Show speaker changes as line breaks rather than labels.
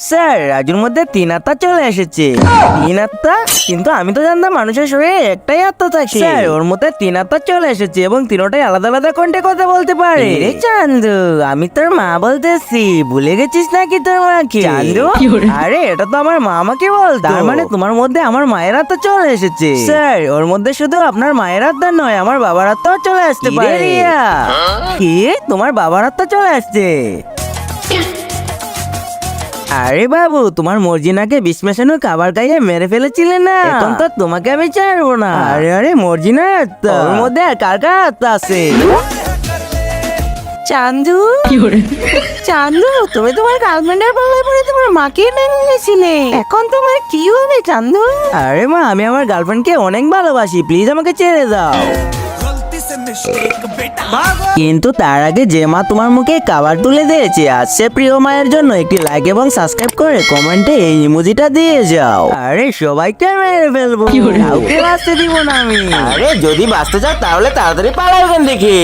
Sir রাজুর মধ্যে 3 আত্মা চলে এসেছে। 3 আত্মা? কিন্তু আমি তো জানতাম মানুষের শরীরে একটাই আত্মা থাকে। স্যার ওর মধ্যে 3 আত্মা চলে এসেছে এবং তিনটাই আলাদা আলাদা কণ্ঠে কথা বলতে পারে। রে চান্দু, আমি তোর মা বলতেছি, ভুলে গেছিস নাকি তোর মাকে? চান্দু, আরে এটা তো আমার মা আমাকে বলতো। তার মানে তোমার মধ্যে আমার মায়ের আত্মা চলে এসেছে। স্যার ওর মধ্যে শুধু আপনার মায়ের আত্মা নয়, আমার বাবার আত্মাও চলে আসতে পারে। কি তোমার বাবার আত্মা চলে আসছে? আরে বাবু, তোমার মর্জিনাকে বিষ মেশানো খাবার খাইয়ে মেরে ফেলেছিলে না, এখন তো তোমাকে আমি ছাড়বো না। আরে আরে মর্জিনার আত্মা, ওর মধ্যে আর কার কার আত্মা আছে? চান্দু, চান্দু, তুমি তোমার গার্লফ্রেন্ডের পাল্লায় পড়ে তোমার মাকে মেরে নিয়েছিলে, এখন তোমার কি হবে চান্দু? আরে মা, আমি আমার গার্লফ্রেন্ডকে অনেক ভালোবাসি, প্লিজ আমাকে ছেড়ে দাও। কিন্তু তার আগে যে মা তোমার মুখে খাবার তুলে দিয়েছে, আজ সে প্রিয় মায়ের জন্য একটি লাইক এবং সাবস্ক্রাইব করে কমেন্টে এই ইমোজিটা দিয়ে যাও। আরে সবাইকে মেরে ফেলবো, কাউকে বাঁচতে দিব না আমি। আরে যদি বাঁচতে চাও তাহলে তাড়াতাড়ি পালাও এখান থেকে।